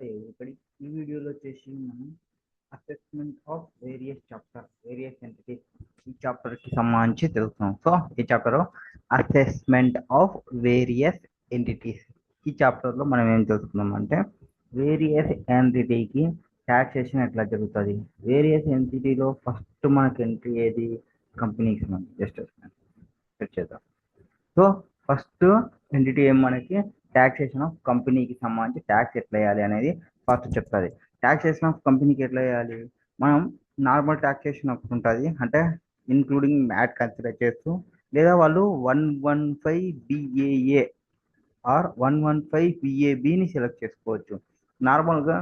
ఇక్కడ ఈ వీడియోలో వచ్చేసి మనం అసెస్మెంట్ ఆఫ్ వేరియస్ ఎంటిటీస్ ఈ చాప్టర్ కి సంబంధించి తెలుస్తున్నాం. సో ఈ chapter assessment of various entities. ఈ చాప్టర్ లో మనం ఏం తెలుసుకున్నాం అంటే వేరియస్ ఎంటిటీకి టాక్సేషన్ ఎట్లా జరుగుతుంది. వేరియస్ ఎంటిటీలో ఫస్ట్ మనకి ఎంట్రీ ఏది, కంపెనీకి సంబంధించి జస్ట్ సెట్ చేద్దాం. సో ఫస్ట్ ఎంటిటీ ఏం మనకి టాక్సేషన్ ఆఫ్ కంపెనీకి సంబంధించి ట్యాక్స్ ఎట్లా వేయాలి అనేది ఫస్ట్ చెప్తుంది. టాక్సేషన్ ఆఫ్ కంపెనీకి ఎట్లా వేయాలి, మనం నార్మల్ టాక్సేషన్ ఒకటి ఉంటుంది, అంటే ఇన్క్లూడింగ్ మ్యాట్ కన్సిడర్ చేస్తూ, లేదా వాళ్ళు 115 BAA ఆర్ 115 BABని సెలెక్ట్ చేసుకోవచ్చు. నార్మల్గా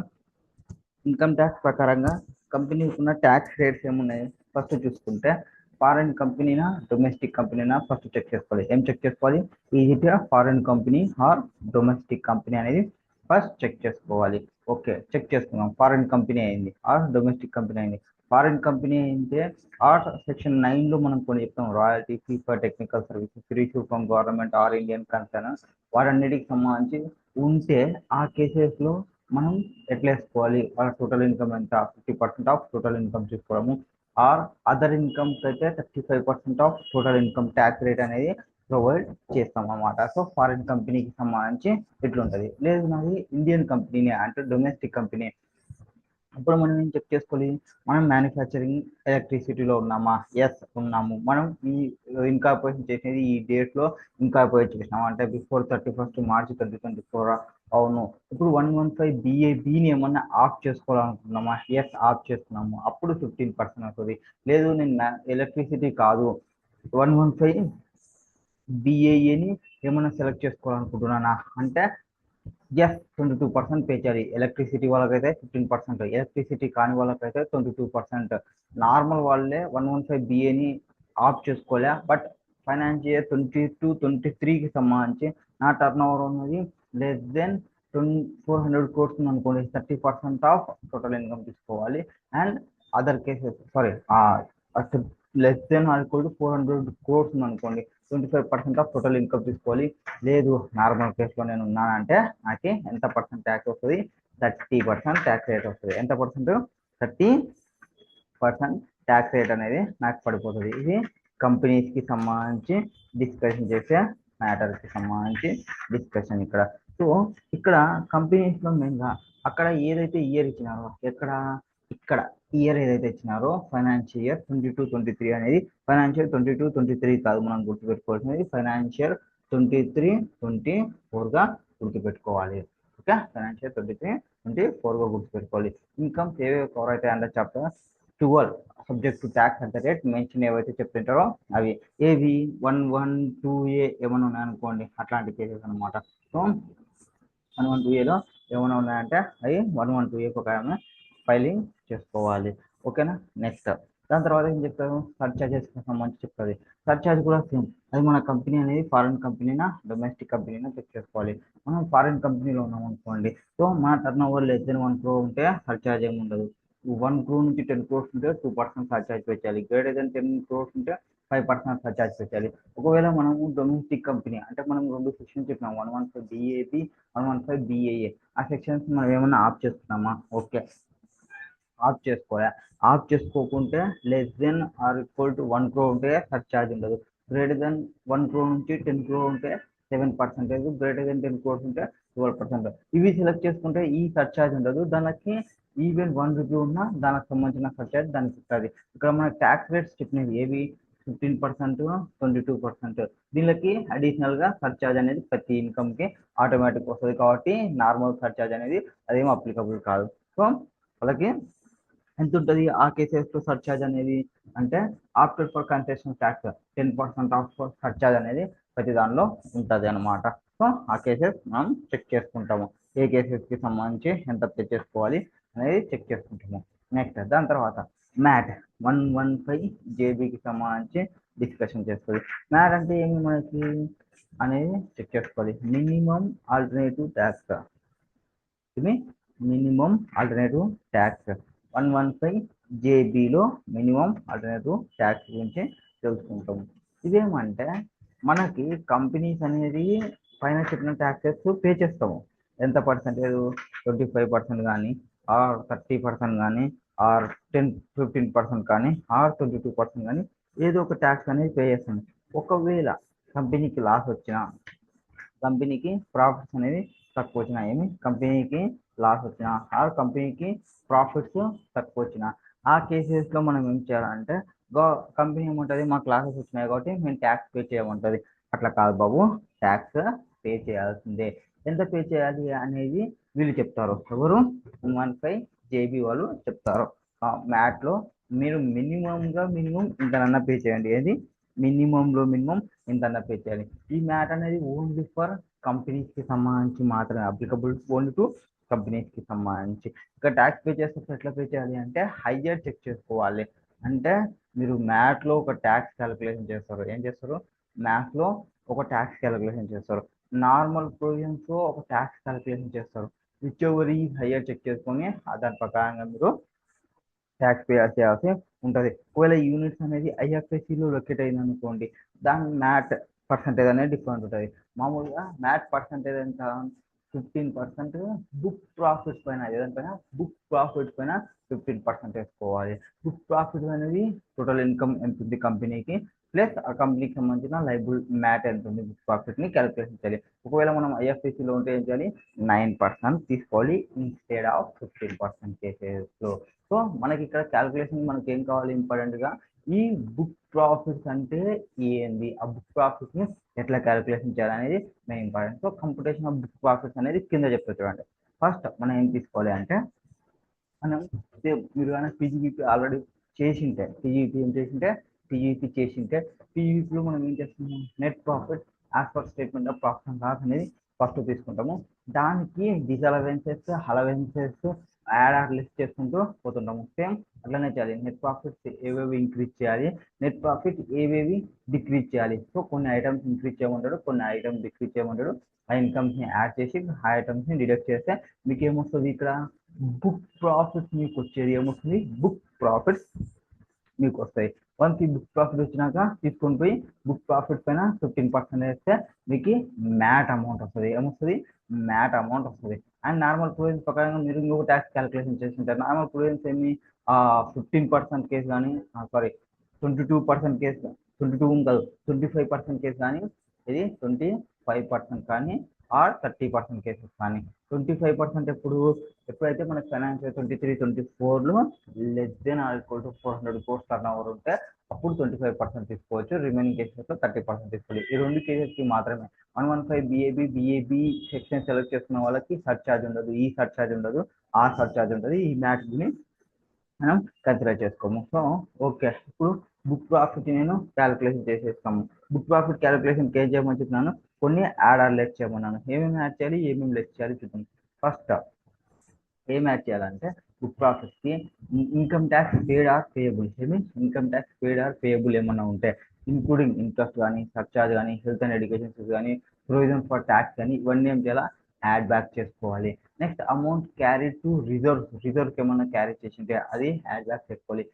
ఇన్కమ్ ట్యాక్స్ ప్రకారంగా కంపెనీకి ఉన్న ట్యాక్స్ రేట్స్ ఏమున్నాయి ఫస్ట్ చూసుకుంటే, ఫారెన్ కంపెనీనా డొమెస్టిక్ కంపెనీనా ఫస్ట్ చెక్ చేసుకోవాలి. ఏం చెక్ చేసుకోవాలి, is it foreign company or domestic company అనేది ఫస్ట్ చెక్ చేసుకోవాలి. ఓకే, చెక్ చేసుకున్నాం, ఫారెన్ కంపెనీ అయింది ఆర్ డొమెస్టిక్ కంపెనీ అయింది. ఫారెన్ కంపెనీ అయితే ఆర్ సెక్షన్ 9లో మనం కొన్ని చెప్తాం, royalty, fee for technical services, receive from government or Indian concern, వాటన్నిటికి సంబంధించి ఉంటే ఆ కేసెస్లో మనం ఎట్లా వేసుకోవాలి, వాళ్ళ టోటల్ ఇన్కమ్ ఎంత, 50% ఆఫ్ టోటల్ ఇన్కమ్ చూసుకోవడము, ఆర్ అదర్ ఇన్కమ్స్ అయితే 35% of total income tax rate అనేది ప్రొవైడ్ చేస్తాం అన్నమాట. సో ఫారిన్ కంపెనీకి సంబంధించి ఇట్లుంటుంది. లేదు నాది ఇండియన్ కంపెనీనే అంటే డొమెస్టిక్ కంపెనీ, అప్పుడు మనం ఏం చెక్ చేసుకోవాలి, మనం మ్యానుఫ్యాక్చరింగ్ ఎలక్ట్రిసిటీలో ఉన్నామా, ఎస్ ఉన్నాము, మనం ఈ ఇన్కార్పొరేషన్ చేసేది ఈ డేట్లో ఇన్కార్పొరేట్ చేసినాము అంటే బిఫోర్ 31st March 2024, అవును. ఇప్పుడు 115 BABని ఏమన్నా ఆఫ్ చేసుకోవాలనుకున్నామా, ఎస్ ఆఫ్ చేసుకున్నాము, అప్పుడు 15% అవుతుంది. లేదు నేను ఎలక్ట్రిసిటీ కాదు 115 BAAని ఏమన్నా సెలెక్ట్ చేసుకోవాలనుకుంటున్నానా అంటే ఎస్ 22% పే చేయాలి. ఎలక్ట్రిసిటీ వాళ్ళకైతే 15%, ఎలక్ట్రిసిటీ కాని వాళ్ళకైతే 22%. నార్మల్ వాళ్ళే 115 BAని ఆఫ్ చేసుకోలే, బట్ ఫైనాన్షియల్ ఇయర్ 22-23కి సంబంధించి నా టర్న్ ఓవర్ ఉన్నది లెస్ దెన్ 400 crores అనుకోండి, 30% ఆఫ్ టోటల్ ఇన్కమ్ తీసుకోవాలి. And other cases less than or equal to 400 crores అనుకోండి, 25% ఆఫ్ టోటల్ ఇన్కమ్ తీసుకోవాలి. లేదు నార్మల్ కేసులో నేను ఉన్నానంటే నాకు ఎంత పర్సెంట్ ట్యాక్స్ వస్తుంది, 30% ట్యాక్స్ రేట్ వస్తుంది. ఎంత పర్సెంట్, 30% ట్యాక్స్ రేట్ అనేది నాకు పడిపోతుంది. ఇది కంపెనీస్కి సంబంధించి డిస్కషన్ చేసే మ్యాటర్కి సంబంధించి డిస్కషన్ ఇక్కడ. సో ఇక్కడ కంపెనీస్లో మెయిన్గా అక్కడ ఏదైతే ఇయర్ ఇచ్చినారో, ఇక్కడ ఇయర్ ఏదైతే ఇచ్చినారో ఫైనాన్షియల్ ఇయర్ 22-23 అనేది ఫైనాన్షియల్ 22-23 కాదు, మనం గుర్తుపెట్టుకోవాల్సినది ఫైనాన్షియల్ 23-24గా గుర్తుపెట్టుకోవాలి. ఓకే, ఫైనాన్షియల్ 23-24గా గుర్తుపెట్టుకోవాలి. ఇన్కమ్స్ ఏవేవి కవర్ అవుతాయి అంటే chapter 12 subject to tax at the rate mention ఏవైతే చెప్తుంటారో అవి ఏవి 112A ఏమైనా ఉన్నాయనుకోండి, అట్లాంటి కేసెస్ అనమాట. సో 112Aలో ఏమైనా ఉన్నాయంటే అవి 112A ప్రకారం ఫైలింగ్ చేసుకోవాలి. ఓకేనా. నెక్స్ట్ దాని తర్వాత ఏం చెప్తారు, సర్చార్జెస్కి సంబంధించి చెప్తుంది. సర్చార్జ్ కూడా సేమ్, అది మన కంపెనీ అనేది ఫారిన్ కంపెనీనా డొమెస్టిక్ కంపెనీనా చెక్ చేసుకోవాలి. మనం ఫారిన్ కంపెనీలో ఉన్నాం అనుకోండి, సో మన turn over less than 1 crore ఉంటే సర్చార్జ్ ఏమి ఉండదు. 1 crore నుంచి 10 crores ఉంటే 2% సర్చార్జ్ పెట్టాలి. గ్రేటర్ దెన్ 10 crores ఉంటే 5% సర్చార్జ్ పెట్టాలి. ఒకవేళ మనము డొమెస్టిక్ కంపెనీ అంటే మనం 2 సెక్షన్స్ చెప్పినాం, 115 BAB, 115 BAA. ఆ సెక్షన్స్ మనం ఏమన్నా ఆఫ్ చేసుకున్నామా, ఓకే ఆఫ్ చేసుకోవాలి. ఆఫ్ చేసుకోకుంటే less than or equal to 1 crore ఉంటే సర్చార్జ్ ఉండదు. గ్రేటర్ దెన్ 1 crore నుంచి 10 crore ఉంటే 7%, గ్రేటర్ దెన్ 10 crores ఉంటే 12%. ఇవి సెలెక్ట్ చేసుకుంటే ఈ సర్చార్జ్ ఉండదు. దానికి ఈవెన్ 1 rupee ఉన్నా దానికి సంబంధించిన సర్చార్జ్ దానికి ఉంటుంది. ఇక్కడ మన ట్యాక్స్ రేట్స్ చెప్పినవి ఏవి, 15%, 22%. దీనికి అడిషనల్గా సర్చార్జ్ అనేది ప్రతి ఇన్కమ్కి ఆటోమేటిక్ వస్తుంది కాబట్టి నార్మల్ సర్చార్జ్ అనేది అదేం అప్లికబుల్ కాదు. సో వాళ్ళకి ఎంత ఉంటుంది ఆ కేసెస్లో సర్చార్జ్ అనేది అంటే after for concession tax 10% of surcharge అనేది ప్రతి దానిలో ఉంటుంది అనమాట. సో ఆ కేసెస్ మనం చెక్ చేసుకుంటాము, ఏ కేసెస్కి సంబంధించి ఎంత పే చేసుకోవాలి అనేది చెక్ చేసుకుంటాము. నెక్స్ట్ దాని తర్వాత మ్యాట్ 115 JBకి సంబంధించి డిస్కషన్ చేస్తుంది. మ్యాట్ అంటే ఏమి మనకి అనేది చెక్ చేసుకోవాలి. మినిమం ఆల్టర్నేటివ్ ట్యాక్స్, ఇది మినిమం ఆల్టర్నేటివ్ ట్యాక్స్ 115 JBలో మినిమం ఆల్టర్నేటివ్ ట్యాక్స్ గురించి తెలుసుకుంటాము. ఇదేమంటే మనకి కంపెనీస్ అనేది పైన చెప్పిన ట్యాక్సెస్ పే చేస్తాము. ఎంత పర్సెంటేజ్ 25% కానీ ఆర్ 30% కానీ ఆర్ 15% కానీ ఆర్ 22% కానీ ఏదో ఒక ట్యాక్స్ అనేది పే చేస్తుంది. ఒకవేళ కంపెనీకి లాస్ వచ్చినా కంపెనీకి ప్రాఫిట్స్ అనేది తక్కువ వచ్చినా కంపెనీకి లాస్ వచ్చినా ఆర్ కంపెనీకి ప్రాఫిట్స్ తక్కువ వచ్చినా ఆ కేసెస్లో మనం ఏం చేయాలంటే కంపెనీ ఏముంటుంది, మాకు లాసెస్ వచ్చినాయి కాబట్టి మేము ట్యాక్స్ పే చేయమంటుంది. అట్లా కాదు బాబు, ట్యాక్స్ పే చేయాల్సిందే. ఎంత పే చేయాలి అనేది వీళ్ళు చెప్తారు. ఎవరు? 15 జేబీ వాళ్ళు చెప్తారు. మ్యాట్లో మీరు మినిమం ఇంతనన్నా పే చేయండి. ఏది మినిమంలో మినిమం ఇంతన్నా పే చేయాలి. ఈ మ్యాట్ అనేది ఓన్లీ ఫర్ కంపెనీస్కి సంబంధించి మాత్రమే అప్లికబుల్, ఓన్లీ టు కంపెనీస్కి సంబంధించి. ఇక్కడ ట్యాక్స్ పే చేస్తే ఎట్లా పే చేయాలి అంటే హైయర్ చెక్ చేసుకోవాలి. అంటే మీరు మ్యాట్లో ఒక ట్యాక్స్ క్యాలిక్యులేషన్ చేస్తారు. ఏం చేస్తారు? మ్యాథ్లో ఒక ట్యాక్స్ క్యాలిక్యులేషన్ చేస్తారు, నార్మల్ ప్రొవిజన్స్ ఒక ట్యాక్స్ క్యాలిక్యులేషన్ చేస్తారు. విచ్ ఎవర్ ఈ హైయర్ చెక్ చేసుకొని దాని ప్రకారంగా మీరు ట్యాక్స్ పే చేయాల్సి ఉంటుంది. ఒకవేళ యూనిట్స్ అనేది ఐఎఫ్ఎస్సిలో లొకేట్ అయింది అనుకోండి, దాని మ్యాట్ పర్సంటేజ్ అనేది డిఫరెంట్ ఉంటుంది. మామూలుగా మ్యాట్ పర్సంటేజ్ ఎంత? 15% బుక్ ప్రాఫిట్స్ పైన, ఏదంటే బుక్ ప్రాఫిట్స్ పైన 15% వేసుకోవాలి. బుక్ ప్రాఫిట్ అనేది టోటల్ ఇన్కమ్ ఎంత ఉంది కంపెనీకి ప్లస్ ఆ కంపెనీకి సంబంధించిన లైబుల్ మ్యాట్ ఎంత ఉంది, బుక్ ప్రాఫిట్ని క్యాలిక్యులేషన్ చేయాలి. ఒకవేళ మనం ఐఎఫ్ఎస్సిలో ఉంటే ఏం చేయాలి? 9% తీసుకోవాలి ఇన్స్టెడ్ ఆఫ్ 15% కేసెస్లో. సో మనకి ఇక్కడ క్యాలిక్యులేషన్ మనకి ఏం కావాలి ఇంపార్టెంట్గా? ఈ బుక్ ప్రాఫిట్స్ అంటే ఏంది, ఆ బుక్ ప్రాఫిట్ని ఎట్లా క్యాలిక్యులేషన్ చేయాలనేది main important. So computation of book profits అనేది కింద చెప్తారు చూడండి. ఫస్ట్ మనం ఏం తీసుకోవాలి అంటే, మనం మీరు కానీ పీజీపీ ఆల్రెడీ చేసింటే, పీజీపీ ఏం చేసింటే పీజీపీ చేసింటే పీజీపీలో మనం ఏం చేస్తున్నాము? Net profit as per statement of profit and loss అనేది ఫస్ట్ తీసుకుంటాము. దానికి disallowances, allowances add or less చేసుకుంటూ పోతుంటాము. సేమ్ అట్లనే చేయాలి. నెట్ ప్రాఫిట్స్ ఏవేవి ఇంక్రీజ్ చేయాలి, నెట్ ప్రాఫిట్ ఏవేవి డిక్రీజ్ చేయాలి. సో కొన్ని ఐటమ్స్ ఇంక్రీజ్ చేయమంటాడు, కొన్ని ఐటమ్స్ డిక్రీజ్ చేయమంటాడు. ఆ ఇన్కమ్స్ని యాడ్ చేసి ఆ ఐటమ్స్ని డిడక్ట్ చేస్తే మీకు ఏమొస్తుంది? ఇక్కడ బుక్ ప్రాఫిట్స్ మీకు వచ్చేది ఏమొస్తుంది? బుక్ ప్రాఫిట్స్ మీకు వస్తాయి. వన్స్ ఈ బుక్ ప్రాఫిట్ వచ్చినాక తీసుకొని పోయి బుక్ ప్రాఫిట్ పైన 15% వేస్తే మీకు మ్యాట్ అమౌంట్ వస్తుంది. ఏమొస్తుంది? మ్యాట్ అమౌంట్ వస్తుంది. అండ్ నార్మల్ ప్రొవిజన్స్ ప్రకారంగా మీరు ఇంకొక ట్యాక్స్ క్యాలిక్యులేషన్ చేస్తుంటారు. నార్మల్ ప్రొవిజన్స్ ఏమి 15% కేసు కానీ, సారీ 22% కేసు, 22 కాదు 25% కేసు కానీ, ఇది 25% కానీ ఆర్ 30% కేసెస్ కానీ. 25% ఎప్పుడైతే మనకి ఫైనాన్షియల్ 23-24లో less than or equal to 400 crores turn over ఉంటే అప్పుడు 25% తీసుకోవచ్చు. రిమైనింగ్ కేసెస్లో 30% తీసుకోవాలి. ఈ రెండు కేసెస్కి మాత్రమే 115 బిఏబి సెక్షన్ సెలెక్ట్ చేసుకున్న వాళ్ళకి సర్చార్జ్ ఉండదు, ఈ సర్చార్జ్ ఉండదు, ఆ సర్చార్జ్ ఉంటుంది. ఈ మ్యాట్ని మనం కన్సిడర్ చేసుకోము. సో ఓకే, ఇప్పుడు బుక్ ప్రాఫిట్ నేను క్యాలిక్యులేషన్ చేసేస్తాము. బుక్ ప్రాఫిట్ క్యాలిక్యులేషన్ ఏం చేయమని చెప్తున్నాను? కొన్ని యాడ్ ఆర్ లెస్ చేయమన్నాను. ఏమేమి యాడ్ చేయాలి, ఏమేమి లెస్ చేయాలి చూద్దాం. ఫస్ట్ ఏం యాడ్ చేయాలంటే బుక్ ప్రాఫిట్స్కి income tax paid or payable, income tax paid or payable ఏమన్నా ఉంటే ఇంక్లూడింగ్ ఇంట్రెస్ట్ కానీ, సర్చార్జ్ కానీ, హెల్త్ అండ్ ఎడ్యుకేషన్ ఫీజు కానీ, ప్రొవిజన్ ఫర్ ట్యాక్స్ కానీ, ఇవన్నీ ఏం చేయాలా? యాడ్ బ్యాక్ చేసుకోవాలి. నెక్స్ట్ అమౌంట్ క్యారీ టు రిజర్వ్కి ఏమన్నా క్యారీ చేసింటే అది యాడ్ బ్యాక్ చేసుకోవాలి.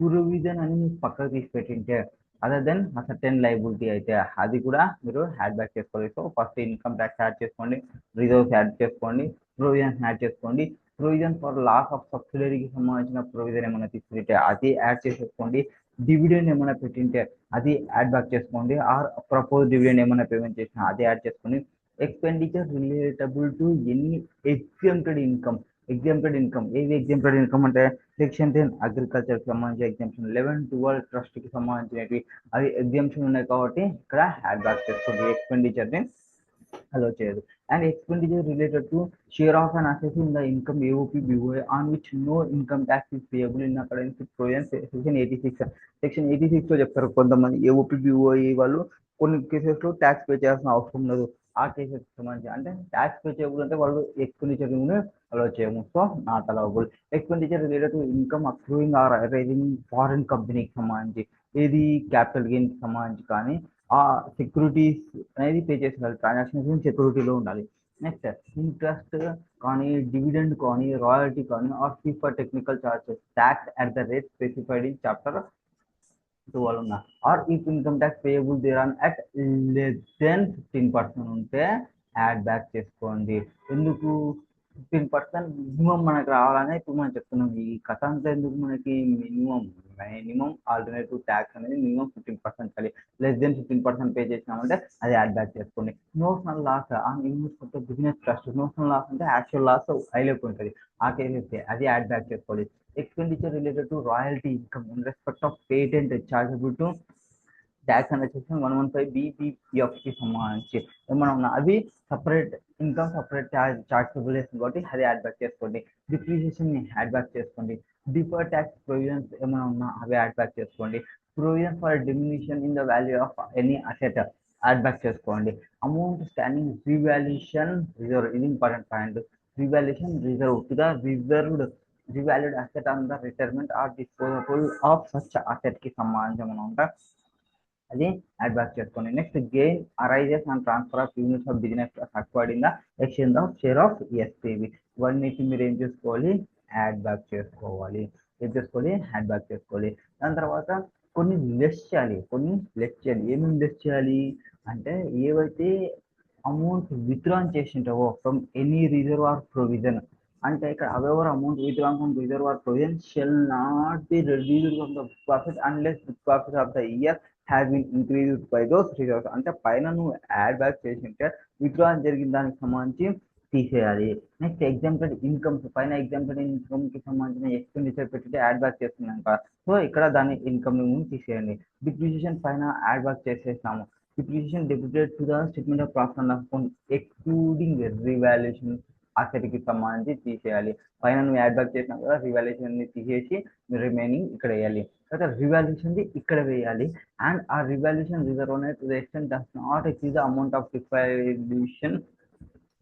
ప్రొవిజన్ అని మీకు పక్కకు తీసి పెట్టింటే అదర్ దెన్ సర్టెన్ లైబిలిటీ అయితే అది కూడా మీరు యాడ్ బ్యాక్ చేసుకోవాలి. So first income tax add చేసుకోండి, రిజర్వ్స్ యాడ్ చేసుకోండి, ప్రొవిజన్స్ యాడ్ చేసుకోండి. ప్రొవిజన్ ఫర్ లాస్ ఆఫ్ సబ్సిడరీకి సంబంధించిన ప్రొవిజన్ ఏమైనా తీసుకుంటే అది యాడ్ చేసేసుకోండి. డివిడెండ్ ఏమైనా పెట్టింటే అది యాడ్ బ్యాక్ చేసుకోండి. ఆర్ ప్రపోజ్ డివిడెండ్ ఏమైనా పేమెంట్ చేసినా అది యాడ్ చేసుకోండి. Expenditure relatable to any exempted income, ఏది ఎగ్జామ్టెడ్ ఇన్కమ్ అంటే సెక్షన్ 10 అగ్రికల్చర్కి సంబంధించి ఎగ్జామ్షన్, 11-12 ట్రస్ట్కి సంబంధించినవి అవి ఎగ్జామ్షన్ ఉన్నాయి కాబట్టి ఇక్కడ యాడ్ బ్యాక్ చేసుకోండి. ఎక్స్పెండిచర్ని అలో చేయదు. And expenditure related to share of and assess in the income AOP BOA on which no income tax is payable in according provision section 86. Section 86లో చెప్తారు కొంతమంది ఏఓపి బిఓఏ వాళ్ళు కొన్ని కేసెస్లో ట్యాక్స్ పే చేయాల్సిన అవసరం ఉండదు. ఆ కేసెస్ సంబంధించి అంటే ట్యాక్స్ పే చేయబుల్ అంటే వాళ్ళు ఎక్స్పెండిచర్ అలో చేయము. So not allowable. Expenditure related to income accruing or arising foreign కంపెనీకి సంబంధించి, ఏది క్యాపిటల్ గెయిన్కి సంబంధించి కానీ ఆ సెక్యూరిటీస్ అనేది పే చేసేయాలి. ట్రాన్సాక్షన్ సెక్యూరిటీలో ఉండాలి. నెక్స్ట్ ఇంట్రెస్ట్ కానీ, డివిడెండ్ కానీ, రాయల్టీ కానీ or fee for technical charges tax at the rate specified in chapter 12 ఉన్నా or if income tax payable thereon at less than 15% ఉంటే యాడ్ బ్యాక్ చేసుకోండి. ఎందుకు 15% మినిమం మనకు రావాలని ఇప్పుడు మనం చెప్తున్నాం. ఈ కథ అంతా ఎందుకు మనకి మినిమం ఆల్టర్నేటివ్ ట్యాక్స్ అనేది మినిమం 15% చేయాలి. లెస్ దెన్ 15% పే చేసినామంటే అది యాడ్ బ్యాక్ చేసుకోండి. Notional loss on investment business trust. Notional loss అంటే యాక్చువల్ లాస్ హైలోకి ఉంటుంది. ఆ కేసు అయితే అది యాడ్ బ్యాక్ చేసుకోవాలి. Expenditure related to royalty income in respect of patent chargeable to tax అనేది వచ్చేసి 115 కి సంబంధించి ఏమన్నా ఉన్నా అవి సపరేట్ ఇన్కమ్ సపరేట్ చార్జబుల్ కాబట్టి అది యాడ్ బ్యాక్ చేసుకోండి. డిప్రిసియేషన్ యాడ్ బ్యాక్ చేసుకోండి. డిఫర్ ట్యాక్స్ ప్రొవిజన్స్ ఏమైనా ఉన్నా అవి యాడ్ బ్యాక్ చేసుకోండి. Provision for diminution in the value of any asset add back చేసుకోండి. అమౌంట్ స్టాండింగ్ రివాల్యూషన్ రిజర్వ్, ఇది important point. Revaluation reserve to the reserved revalued asset on the retirement or disposable of such asset కి సంబంధించి మనం ఉంటాం అది add back చేసుకోండి. Next gain arises and transfer of units of business acquired in the exchange of share of SPV. ఇవన్నిటి మీరు ఏం చేసుకోవాలి, యాడ్ బ్యాక్ చేసుకోవాలి. యాడ్ బ్యాక్ చేసుకోవాలి. దాని తర్వాత కొన్ని లెస్ చేయాలి. ఏమేమి లెస్ చేయాలి అంటే ఏవైతే అమౌంట్ విత్డ్రాన్ చేసి ఉంటావో from any reserve or provision అంటే ఇక్కడ whatever amount withdrawn from reserve or provision shall not be reduced from the book profit unless book profit of the year has been increased by those reserves. అంటే పైన నువ్వు add back చేసి ఉంటే withdrawn జరిగిన దానికి సంబంధించి తీసేయాలి. నెక్స్ట్ ఎగ్జాంపుల్ ఇన్కమ్స్ పైన ఎగ్జాంపుల్ ఇన్కమ్ కి సంబంధించిన ఎక్స్పెండిచర్ పెట్టి యాడ్ బ్యాక్ చేస్తున్నాం సో ఇక్కడ దాని ఇన్కమ్ తీసేయండి. డిప్రిసియేషన్ పైన యాడ్ బ్యాక్ చేసేసాము. Depreciation debited to the statement of profit and loss account excluding revaluation asset కి సంబంధించి తీసేయాలి. పైన నువ్వు యాడ్ బ్యాక్ చేసినా కదా రివాల్యూషన్ ని తీసేసి రిమైనింగ్ ఇక్కడ వేయాలి. తర్వాత రివాల్యూషన్ ఇక్కడ వేయాలి. అండ్ ఆ రివాల్యూషన్ రిజర్వ్ అనేది to the extent does not exceed the amount of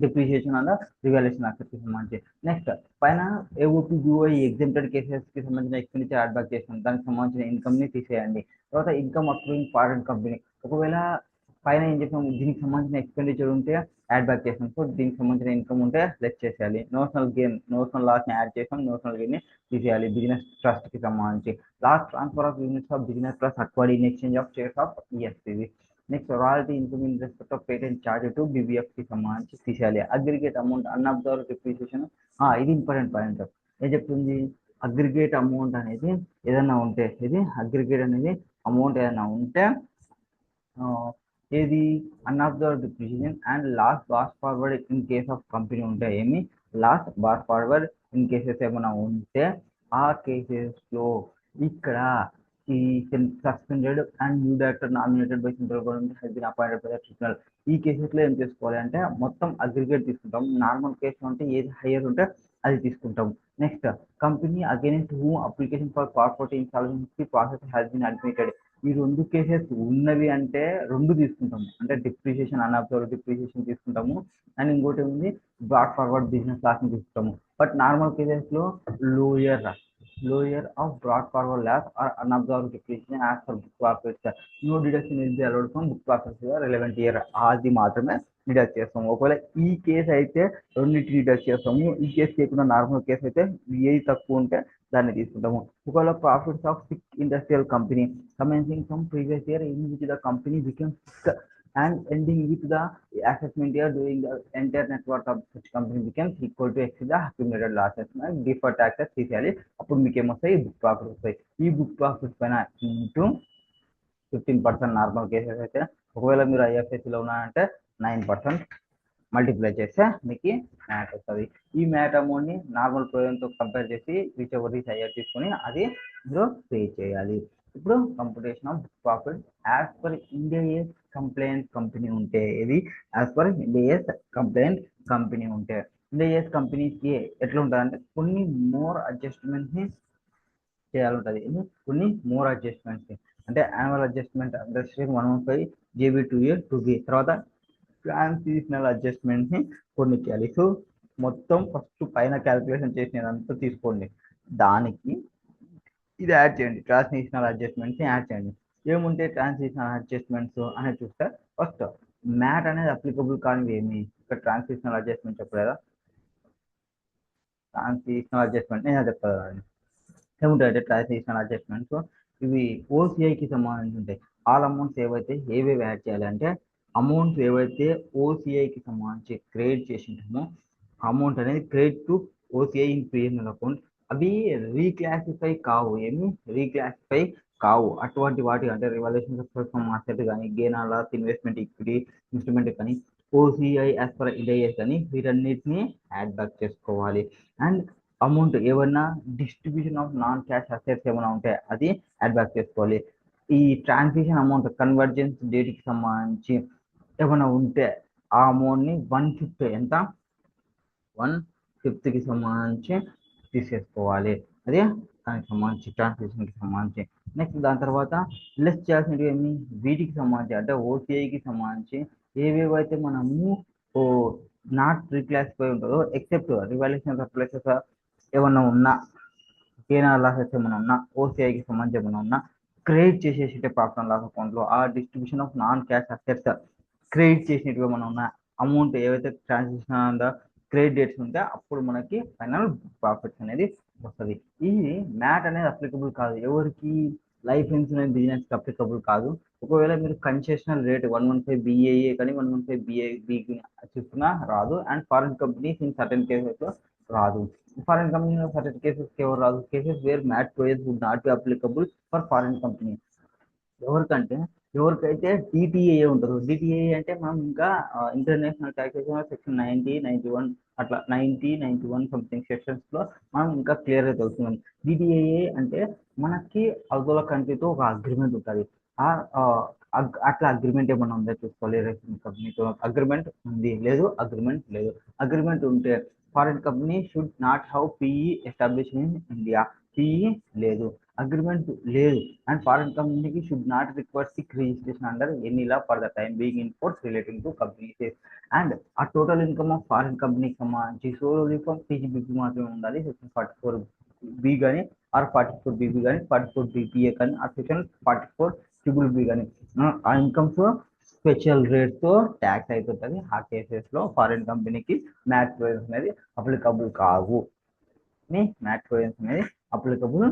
depreciation అన్న రివాల్యూషన్ అసెట్ కి సంబంధించి. నెక్స్ట్ పైన ఏఓపి యూఐ ఎగ్జెంప్టెడ్ కేసెస్ కి సంబంధించిన ఎక్స్పెండిచర్ యాడ్ బ్యాక్ చేస్తాం. దానికి సంబంధించిన ఇన్కమ్ ని తీసేయండి. తర్వాత ఇన్కమ్ అక్రూయింగ్ ఫారెన్ కంపెనీ ఒకవేళ పైన ఏం చెప్పాము దీనికి సంబంధించిన ఎక్స్పెండిచర్ ఉంటే యాడ్ బ్యాక్ చేసాం. సో దీనికి సంబంధించిన ఇన్కమ్ ఉంటే లెస్ చేసేయాలి. నోషనల్ గెయిన్ నోషనల్ లాస్ ని యాడ్ చేసాం. నోషనల్ గెయిన్ ని తీసేయాలి. బిజినెస్ ట్రస్ట్ కి సంబంధించి lost transfer of units of business trust acquired in exchange of shares of ESPV. Next royalty income in respect of patent charge to BBF కి సంబంధించి తీసేయాలి. Aggregate amount unabsorbed depreciation ఇది important point. ఏం చెప్తుంది aggregate amount అనేది ఏదైనా ఉంటే aggregate అనేది అమౌంట్ ఏదైనా ఉంటే ఏది unabsorbed depreciation and loss boss forward in case of company ఉంటే loss boss forward in cases ఏమైనా ఉంటే ఆ కేసెస్ లో ఇక్కడ ఈ suspended and new director nominated by central government has been appointed by the tribunal. ఈ కేసెస్ లో ఏం చేసుకోవాలి అంటే మొత్తం అగ్రిగేట్ తీసుకుంటాం. నార్మల్ కేసు అంటే ఏది హైయర్ ఉంటే అది తీసుకుంటాం. Next company against whom application for corporate insolvency process has been admitted. ఈ రెండు కేసెస్ ఉన్నవి అంటే రెండు తీసుకుంటాము. అంటే డిప్రిసియేషన్ అన్అబ్జర్వ్డ్ డిప్రిసియేషన్ తీసుకుంటాము అండ్ ఇంకోటి ఉంది బ్రాడ్ ఫార్వర్డ్ బిజినెస్ లాస్ ని తీసుకుంటాము. బట్ నార్మల్ కేసెస్ లో lower of brought forward loss or unabsorbed depreciation as per book profits. No deduction is be allowed from book profits relevant year. అది మాత్రమే deduct చేస్తాము. ఒకవేళ ఈ కేసు అయితే రెండింటిని డిడక్ట్ చేస్తాము. ఈ కేసు చేయకుండా నార్మల్ కేసు అయితే ఏది తక్కువ ఉంటే దాన్ని తీసుకుంటాము. ఒకవేళ profits of sick industrial company commencing from previous year in which the company became sick and ending with the assessment year during the entire net worth of such company becomes equal to exceed the accumulated losses. Deferred taxes తీసేయాలి. అప్పుడు మీకు ఏమొస్తాయి book profit వస్తాయి. ఈ book profit పైన into 15% normal cases అయితే ఒకవేళ మీరు ఐఎఫ్ఎస్సిలో ఉన్నారంటే 9% మల్టిప్లై చేస్తే మీకు మ్యాట్ వస్తుంది. ఈ మ్యాట్ అమౌంట్ ని నార్మల్ ప్రొవిజన్ తో కంపేర్ చేసి విచ్ ఎవర్ ఈస్ హైయర్ తీసుకొని అది మీరు పే చేయాలి. ఇప్పుడు computation of book profit as per India compliant company ఉంటే as per India compliant company ఉంటే ఇండియా కంపెనీకి ఎట్లా ఉంటుంది అంటే కొన్ని మోర్ అడ్జస్ట్మెంట్స్ ని చేయాలంటది. కొన్ని మోర్ అడ్జస్ట్మెంట్స్ అంటే annual adjustment understanding 115 JB 2A 2B తర్వాత ట్రాన్సిషనల్ అడ్జస్ట్మెంట్ ని కొన్ని చేయాలి. సో మొత్తం ఫస్ట్ పైన క్యాలిక్యులేషన్ చేసినదంతా తీసుకోండి. దానికి ఇది యాడ్ చేయండి. ట్రాన్సిషనల్ అడ్జస్ట్మెంట్స్ ని యాడ్ చేయండి. ఏముంటే ట్రాన్సిషనల్ అడ్జస్ట్మెంట్స్ అనేది చూస్తే ఫస్ట్ మ్యాట్ అనేది అప్లికబుల్ కానివి ఏమి ఇక్కడ ట్రాన్సిషనల్ అడ్జస్ట్మెంట్ చెప్పలేదా ట్రాన్సిషనల్ అడ్జస్ట్మెంట్ నేను చెప్తాను. ఏముంటాయంటే ట్రాన్సిషనల్ అడ్జస్ట్మెంట్స్ ఇవి ఓసిఐకి సంబంధించి ఉంటాయి. ఆల్ అమౌంట్స్ ఏవేవి యాడ్ చేయాలి అంటే అమౌంట్ ఏవైతే ఓసిఐకి సంబంధించి క్రియేట్ చేసి ఉంటామో అమౌంట్ అనేది credit to OCI in PNL account అవి రీక్లాసిఫై కావు. ఏమి రీక్లాసిఫై కావు. అటువంటి వాటి అంటే రివాల్యూషన్ ఫ్రమ్ అసెట్ కానీ gain or loss investment equity instrument కానీ ఓసిఐ యాజ్ పర్ ఇండైఎస్ కానీ వీటన్నిటిని యాడ్ బ్యాక్ చేసుకోవాలి. అండ్ అమౌంట్ ఏమన్నా distribution of non cash assets ఏమైనా ఉంటే అది యాడ్ బ్యాక్ చేసుకోవాలి. ఈ ట్రాన్సాక్షన్ అమౌంట్ కన్వర్జెన్స్ డేట్కి సంబంధించి ఏమైనా ఉంటే ఆ అమౌంట్ని 1/5 ఎంత 1/5కి సంబంధించి తీసేసుకోవాలి. అదే దానికి సంబంధించి ట్రాన్సాక్షన్కి సంబంధించి. నెక్స్ట్ దాని తర్వాత లెస్ చేయాల్సినవి ఏమి వీటికి సంబంధించి అంటే ఓసిఐకి సంబంధించి ఏవేవైతే మనము నాట్ రీక్లాసిఫై ఉంటుందో ఎక్సెప్ట్ రివాల్యూషన్ సర్ప్లసెస్ ఏమన్నా ఉన్నా గెయిన్ ఆర్ లాసెస్ ఏమైనా ఉన్నా ఓసిఐకి సంబంధించి ఏమైనా ఉన్నా క్రియేట్ చేసేసి ప్రాఫిట్ అండ్ లాస్ అకౌంట్లో ఆ distribution of non cash assets create చేసినట్టుగా మనం ఉన్న అమౌంట్ ఏవైతే ట్రాన్సాక్షన్ క్రెడిట్ డేట్స్ ఉంటే అప్పుడు మనకి ఫైనల్ ప్రాఫిట్స్ అనేది వస్తుంది. ఇది మ్యాట్ అనేది అప్లికబుల్ కాదు ఎవరికి, లైఫ్ ఇన్సూరెన్స్ బిజినెస్ అప్లికబుల్ కాదు. ఒకవేళ మీరు కన్సెషనల్ రేట్ 115 బిఏఏ కానీ 115 బిఏబి చూస్తున్నా రాదు. And foreign companies in certain cases రాదు. ఫారిన్ కంపెనీ సర్టెన్ కేసెస్ ఎవరు రాదు? Cases where MAT provisions would not be applicable for foreign company. ఎవరికంటే ఎవరికైతే డిటిఏ ఉంటుందో, డిటిఏ అంటే మనం ఇంకా ఇంటర్నేషనల్ ట్యాక్సేషన్ సెక్షన్ 90, 91 అట్లా 90, 91 సంథింగ్ సెక్షన్స్లో మనం ఇంకా క్లియర్గా తెలుస్తున్నాం. డిటిఏ అంటే మనకి అవతల కంట్రీతో ఒక అగ్రిమెంట్ ఉంటుంది. అట్లా అగ్రిమెంట్ ఏమైనా ఉందో చూసుకోవాలి. కంపెనీతో అగ్రిమెంట్ ఉంది లేదు, అగ్రిమెంట్ లేదు. అగ్రిమెంట్ ఉంటే foreign company should not have PE establish in India. PE లేదు, అగ్రిమెంట్ లేదు, అండ్ ఫారిన్ కంపెనీకి should not require such registration under any law for the time being in force relating to companies. And ఆ total income of foreign కంపెనీకి సంబంధించి solely from PGBP మాత్రమే ఉండాలి. Section 44B కానీ are 44BB కానీ 44BPA కానీ are section 44BB కానీ ఆ ఇన్కమ్స్ స్పెషల్ రేట్తో ట్యాక్స్ అయిపోతుంది. ఆ కేసెస్లో ఫారిన్ కంపెనీకి మ్యాట్ ప్రొవిజన్స్ అనేది అప్లికబుల్ కావు. మ్యాట్ ప్రొవిజన్స్ అనేది అప్లికబుల్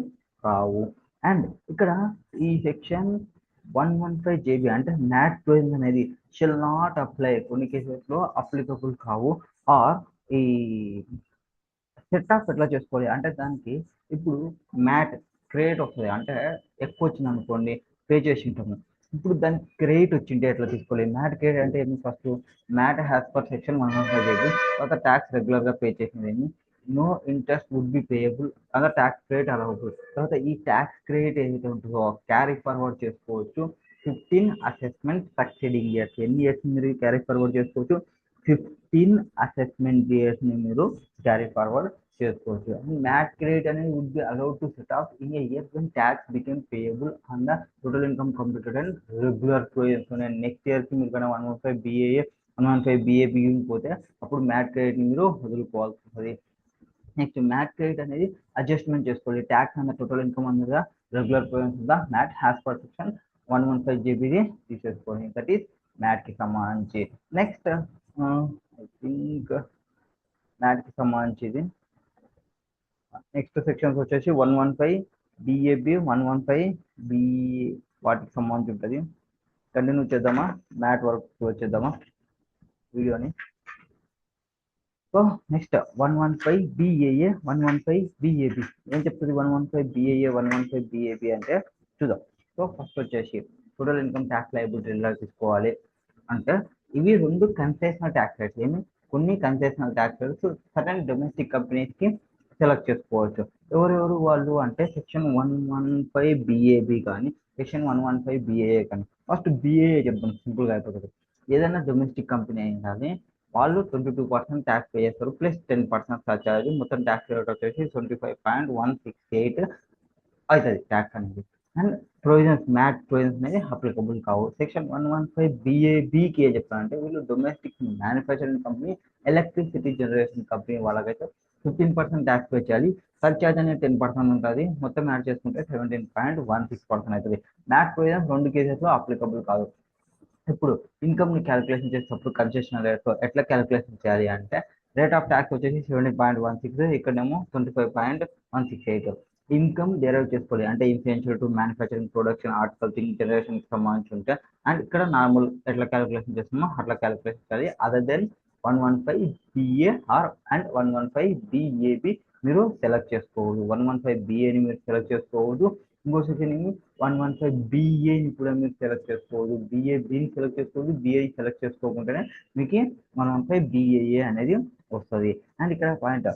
కావు. అండ్ ఇక్కడ ఈ సెక్షన్ 115JB అంటే మ్యాట్ ప్రొవిజన్స్ అనేది షెల్ నాట్ అప్లై, కొన్ని కేసెస్లో అప్లికబుల్ కావు. ఆర్ ఈ సెట్ ఆఫ్ ఎట్లా చేసుకోవాలి అంటే దానికి ఇప్పుడు మ్యాట్ క్రెడిట్ వస్తుంది అంటే ఎక్కువ వచ్చింది అనుకోండి, పే చేసి ఉంటాము. ఇప్పుడు దానికి క్రెడిట్ వచ్చింటే ఎట్లా తీసుకోవాలి? మ్యాట్ క్రెడిట్ అంటే ఏమి? First MAT as per section 115JB తర్వాత ట్యాక్స్ రెగ్యులర్గా పే చేసింది ఏమి, no interest would be payable అలా ట్యాక్స్ క్రెడిట్ అలవబుల్. తర్వాత ఈ ట్యాక్స్ క్రెడిట్ ఏదైతే ఉంటుందో క్యారీ ఫార్వర్డ్ చేసుకోవచ్చు 15 అసెస్మెంట్ సక్సీడింగ్ ఇయర్స్. ఎన్ని ఇయర్స్ మీరు క్యారీ ఫార్వర్డ్ చేసుకోవచ్చు? 15 అసెస్మెంట్ ఇయర్స్ని మీరు క్యారీ ఫార్వర్డ్ చేసుకోవచ్చు. మ్యాట్ క్రెడిట్ అనేది would be allowed to set off in a year when tax become payable on the total income computed and regular provisions. Next ఇయర్కి మీరు కన్నా 115 బిఏఏ 115 బిఏబి పోతే అప్పుడు మ్యాట్ క్రెడిట్ని మీరు వదులుకోవాల్సి ఉంటుంది. నెక్స్ట్ మ్యాట్ క్రెడిట్ అనేది అడ్జస్ట్మెంట్ చేసుకోవాలి. ట్యాక్స్ అన్న టోటల్ ఇన్కమ్ అనేది regular provisions MAT as per section 115JB తీసేసుకోండి. దట్ ఈస్ మ్యాట్కి సంబంధించి. నెక్స్ట్ ఐ థింక్ మ్యాట్కి సంబంధించి నెక్స్ట్ సెక్షన్స్ వచ్చేసి 115BAB 115B వాటికి సంబంధించి ఉంటుంది. కంటిన్యూ చేద్దామా? మ్యాట్ వర్క్ వచ్చేద్దామా వీడియోని? సో నెక్స్ట్ 115BAA 115BAB ఏం చెప్తుంది? 115BAA 115BAB అంటే చూద్దాం. సో ఫస్ట్ వచ్చేసి టోటల్ ఇన్కమ్ ట్యాక్స్ లయబిలిటీ ఎలా తీసుకోవాలి అంటే ఇవి రెండు కన్సెషనల్ ట్యాక్స్ రేట్స్. ఏమి? కొన్ని concessional tax rates certain domestic కంపెనీస్కి సెలెక్ట్ చేసుకోవచ్చు. ఎవరెవరు వాళ్ళు అంటే సెక్షన్ 115BAB కానీ సెక్షన్ 115BAA కానీ. ఫస్ట్ BAA చెప్తాం, సింపుల్గా అయిపోతుంది. ఏదైనా డొమెస్టిక్ కంపెనీ అయింది వాళ్ళు 22% ట్యాక్స్ పే చేస్తారు ప్లస్ 10% సర్చార్జ్. మొత్తం ట్యాక్స్ రేట్ వచ్చేసి 25.168 అవుతుంది ట్యాక్స్ అనేది. అండ్ ప్రొవిజన్స్ మ్యాట్ ప్రొవిజన్స్ అనేది అప్లికబుల్ కావు. సెక్షన్ 115BABకి ఏం చెప్తారంటే వీళ్ళు domestic manufacturing company, electricity generation company వాళ్ళకైతే 15% ట్యాక్స్ పే చేయాలి. సర్చార్జ్ అనేది 10% ఉంటుంది. మొత్తం యాడ్ చేసుకుంటే 17.16% అవుతుంది. మ్యాట్ ప్రొవిజన్స్ రెండు కేసెస్లో అప్లికబుల్ కాదు. ఇప్పుడు ఇన్కమ్ని క్యాలిక్యులేషన్ చేసేటప్పుడు కన్సెషనల్ రేట్ ఎట్లా క్యాలిక్యులేషన్ చేయాలి అంటే రేట్ ఆఫ్ ట్యాక్స్ వచ్చేసి 17.16, ఇక్కడేమో 25.168. ఇన్కమ్ డెరైవ్ చేసుకోవాలి అంటే influential to manufacturing production article thing generation సంబంధించి ఉంటే అండ్ ఇక్కడ నార్మల్ ఎట్లా క్యాలిక్యులేషన్ చేస్తామో అట్లా క్యాలిక్యులేషన్ చేయాలి other than 115 BA or and 115 BAB మీరు సెలెక్ట్ చేసుకోవద్దు 115 బిఏని మీరు సెలెక్ట్ చేసుకోవద్దు ఇంకో సెక్షన్ ఏమి 115 బిఏని కూడా మీరు సెలెక్ట్ చేసుకోవద్దు బిని సెలెక్ట్ చేసుకోవద్దు బిఐ సెలెక్ట్ చేసుకోకుంటేనే మీకు 115 బిఏఏ అనేది వస్తుంది అండ్ ఇక్కడ పాయింట్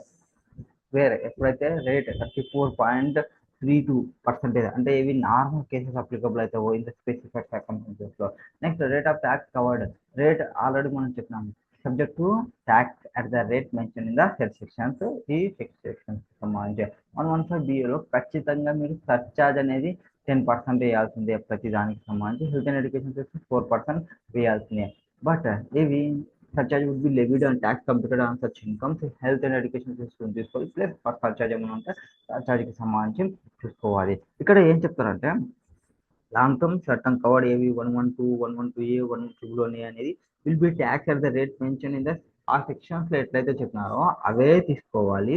వేరే ఎప్పుడైతే రేట్ 34.32% అంటే ఇవి నార్మల్ కేసెస్ అప్లికబుల్ అవుతావో ఇన్ ద స్పెసిఫైడ్ సర్కమ్స్టాన్సెస్ లో next rate of tax covered rate already మనం చెప్పినాము subject to tax at the rate mention in the sections ఈ సెక్షన్స్ సంబంధించి 115 బిఏలో ఖచ్చితంగా మీరు సర్చార్జ్ అనేది 10% వేయాల్సిందే ప్రతి దానికి సంబంధించి హెల్త్ అండ్ ఎడ్యుకేషన్ 4% వేయాల్సిందే బట్ ఇవి surcharge would be levied on tax computed on such incomes health and education system తీసుకోవాలి ప్లస్ సర్చార్జ్ ఏమైనా ఉంటే సర్చార్జ్కి సంబంధించి చూసుకోవాలి ఇక్కడ ఏం చెప్తారంటే long term short term covered ఏవి 112 112A 112 అనేది will be tax at the rate mention in the ఆ సెక్షన్స్ లో ఎట్లయితే చెప్పినారో అవే తీసుకోవాలి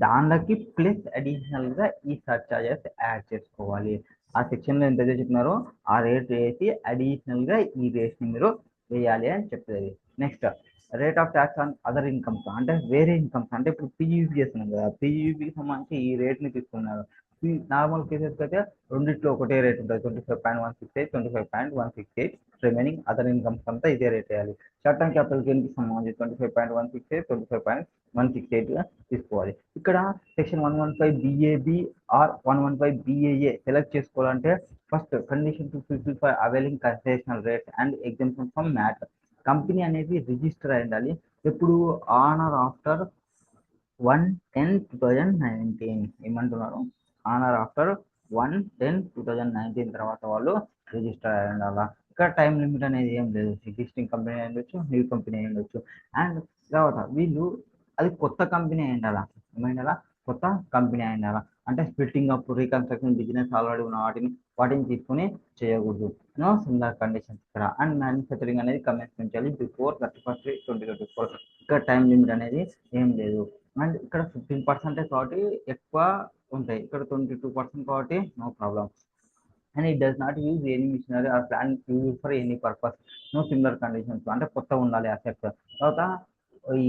దానికి ప్లస్ అడిషనల్ గా ఈ సర్చార్జెస్ యాడ్ చేసుకోవాలి ఆ సెక్షన్ లో ఎంతైతే చెప్పినారో ఆ రేట్ వేసి అడిషనల్ గా ఈ రేట్ ని మీరు వేయాలి అని చెప్తుంది next rate of tax on other incomes అంటే వేరే ఇన్కమ్స్ అంటే ఇప్పుడు పియూపీ చేస్తున్నాం కదా పియూపీకి సంబంధించి ఈ రేట్ ని తీసుకున్నారు నార్మల్ కేసెస్ అయితే రెండిట్లో ఒకటే రేట్ ఉంటుంది 25.168 25.168 రిమైనింగ్ అదర్ ఇన్కమ్స్ అంతా ఇదే రేట్ వేయాలి షార్ట్ టర్మ్ క్యాపిటల్ గెయిన్ కి సంబంధించి 25.168 25.168 తీసుకోవాలి ఇక్కడ section 115 BAB or 115 BAA select చేసుకోవాలంటే first condition to fulfil for availing concessional rates and exemption from MAT company అనేది రిజిస్టర్ అయి ఉండాలి ఎప్పుడు ఆన్ ఆర్ ఆఫ్టర్ 1/10/2019 ఏమంటున్నారు ఆన్ ఆర్ ఆఫ్టర్ 1/10/2019 తర్వాత వాళ్ళు రిజిస్టర్ అయి ఉండాలా ఇక్కడ టైం లిమిట్ అనేది ఏం లేదు ఎగ్జిస్టింగ్ కంపెనీ అయి ఉండొచ్చు న్యూ కంపెనీ అయి ఉండొచ్చు అండ్ తర్వాత వీళ్ళు అది కొత్త కంపెనీ అయి ఉండాలా ఏమైండాలా కొత్త కంపెనీ అయి ఉండాలా అంటే splitting up reconstruction business already ఉన్న వాటిని తీసుకుని చేయకూడదు నో సిమిలర్ కండిషన్స్ ఇక్కడ అండ్ మ్యానుఫ్యాక్చరింగ్ అనేది కమెన్స్మెంట్ చేయాలి బిఫోర్ 31/3/2024 ఇక్కడ టైం లిమిట్ అనేది ఏం లేదు అండ్ ఇక్కడ 15% కాబట్టి ఎక్కువ ఉంటాయి ఇక్కడ 22% కాబట్టి no problem and it does not use any machinery or plant use for any purpose no similar conditions అంటే కొత్త ఉండాలి అసెట్ తర్వాత ఈ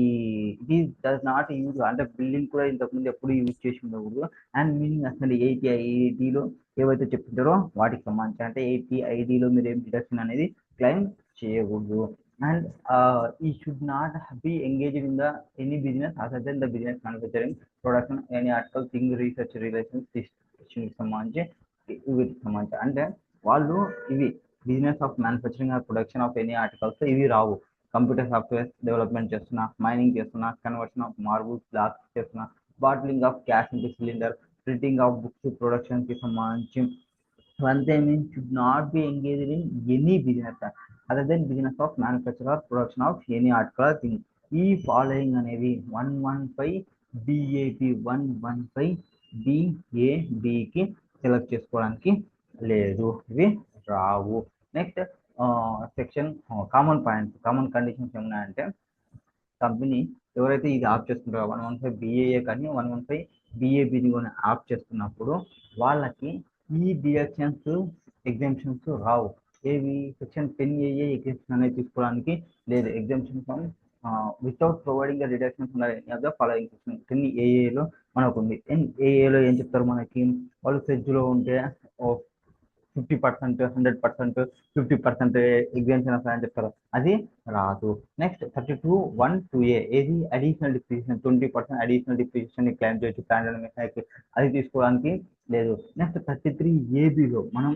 ఇట్ డస్ నాట్ యూజ్ అంటే బిల్డింగ్ కూడా ఇంతకుముందు ఎప్పుడు యూజ్ చేసి ఉండకూడదు అండ్ మీనింగ్ అసలు 80 ఏవైతే చెప్తుంటారో వాటికి సంబంధించి అంటే 80 మీరు ఏం డిడక్షన్ అనేది క్లెయిమ్ చేయకూడదు అండ్ ఈ should not be engaged in the any business other than the business manufacturing production any article thing research relations సంబంధించి వీటికి సంబంధించి అంటే వాళ్ళు ఇవి business of manufacturing or production of any articles ఇవి రావు కంప్యూటర్ సాఫ్ట్వేర్ డెవలప్మెంట్ చేస్తున్నా మైనింగ్ చేస్తున్నా కన్వర్షన్ ఆఫ్ మార్బుల్స్ గ్లాస్ చేస్తున్నా bottling of gas into cylinder printing of books production కి సంబంధించి one thing should not be engaged in any business other than business of manufacture or production of any article thing ఈ following అనేవి 115 BAP 115 BABకి select చేసుకోవడానికి లేదు ఇవి రావు next section common points common conditions ఏమున్నాయంటే కంపెనీ ఎవరైతే ఇది ఆఫ్ చేస్తుంటారో 115 బిఏఏ కానీ 115 బిఏబిని కూడా ఆఫ్ చేస్తున్నప్పుడు వాళ్ళకి ఈ డిడక్షన్స్ ఎగ్జామ్షన్స్ రావు ఏవి సెక్షన్ 10AA ఎగ్జామ్షన్ అనేది తీసుకోవడానికి లేదు exemption from without providing the deductions ఉన్న ఫాలోయింగ్ సెక్షన్ 10AAలో మనకు ఉంది ఏఏలో ఏం చెప్తారు మనకి వాళ్ళు ఫ్రిడ్జ్లో ఉంటే 50% 100% 50% ఎగ్జామ్షన్ వస్తాయని చెప్తారు అది రాదు నెక్స్ట్ 32(1)(2)A ఏది additional depreciation 20% additional depreciation claim చేయొచ్చు ప్లాంట్ అది తీసుకోవడానికి లేదు నెక్స్ట్ 33ABలో మనం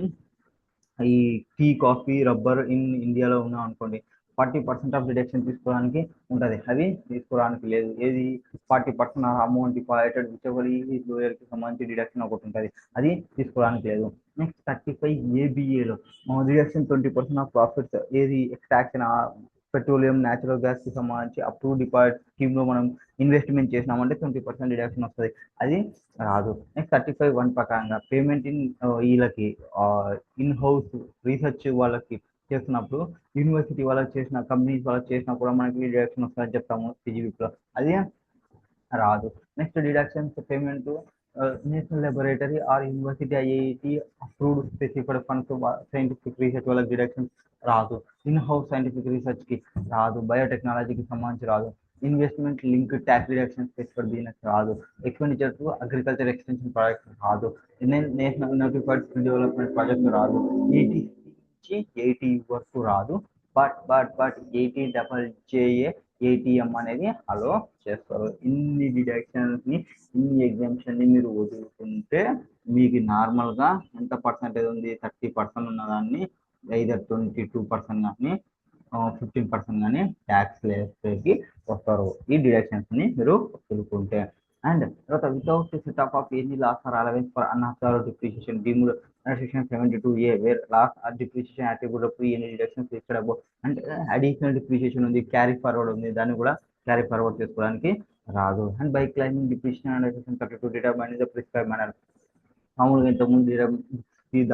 ఈ టీ కాఫీ రబ్బర్ ఇన్ ఇండియాలో ఉన్నాం అనుకోండి 40% ఆఫ్ డిడక్షన్ తీసుకోవడానికి ఉంటుంది అవి తీసుకోవడానికి లేదు ఏది 40% అమౌంట్ డిపాజిటెడ్ విచ్ లోయర్కి సంబంధించి డిడక్షన్ ఒకటి ఉంటుంది అది తీసుకోవడానికి లేదు నెక్స్ట్ 35ABAలో డిడక్షన్ 20% ఆఫ్ ప్రాఫిట్స్ ఏది ఎక్స్ట్రాక్షన్ పెట్రోలియం న్యాచురల్ గ్యాస్ కి సంబంధించి అప్రూవ్ డిపాజిట్ స్కీమ్ లో మనం ఇన్వెస్ట్మెంట్ చేసినామంటే 20% డిడక్షన్ వస్తుంది అది రాదు నెక్స్ట్ 35(1) ప్రకారంగా పేమెంట్ ఇన్ వీళ్ళకి ఇన్ హౌస్ రీసెర్చ్ వాళ్ళకి చేస్తున్నప్పుడు యూనివర్సిటీ వాళ్ళకి చేసిన కంపెనీస్ వాళ్ళకి చేసినా కూడా మనకి డిడక్షన్ వస్తుందని చెప్తాము సిజిబిలో అది రాదు next deductions payment national laboratory or university IIT approved specified funds scientific research వాళ్ళకి డిడక్షన్స్ రాదు. ఇన్ హౌస్ సైంటిఫిక్ రీసెర్చ్ కి రాదు. బయోటెక్నాలజీకి సంబంధించి రాదు. Investment link tax reduction specified business రాదు. Expenditure to agriculture extension project రాదు. National notified skill development project రాదు. 80 నుంచి 80 వరకు రాదు. బట్ 80JA ఏటీఎం అనేది అలో చేస్తారు. ఇన్ని డిడక్షన్స్ ని, ఇన్ని ఎగ్జామ్షన్ ని మీరు వదులుకుంటే మీకు నార్మల్ గా ఎంత పర్సెంటేజ్ ఉంది, 30% ఉన్నదాన్ని ఐదర్ 22% కానీ 15% కానీ ట్యాక్స్ లేకి వస్తారు ఈ డిడక్షన్స్ ని మీరు వదులుకుంటే. అండ్ తర్వాత without set off any loss or allowance for unabsorbed depreciation deemed section 72A where loss or depreciation attributable to any deductions listed above. అంటే అడిషనల్ డిప్రిసియేషన్ ఉంది, క్యారీ ఫార్వర్డ్ ఉంది, దాన్ని కూడా క్యారీ ఫార్వర్డ్ చేసుకోవడానికి రాదు. And by claiming depreciation and section 32 determine the prescribe manner. మామూలుగా ఇంతకుముందు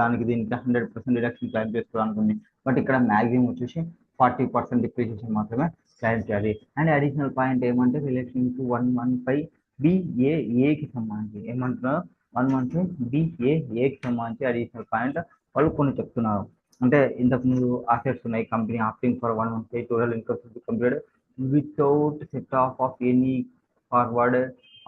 దానికి దీనికి 100% డిడక్షన్ క్లైమ్ చేసుకోవడానికి ఉంది. బట్ ఇక్కడ మ్యాక్సిమం వచ్చేసి 40% డిప్రిసియేషన్ మాత్రమే క్లైమ్ చేయాలి. అండ్ అడిషనల్ పాయింట్ ఏమంటే రిలేషన్ టు 115BAAకి సంబంధించి ఏమంటున్నారు, 115BAAకి సంబంధించి అడిషనల్ పాయింట్ వాళ్ళు కొన్ని చెప్తున్నారు. అంటే ఇంతకుముందు అసెట్స్ ఉన్నాయి, company opting for 115 total income complete without set off any forward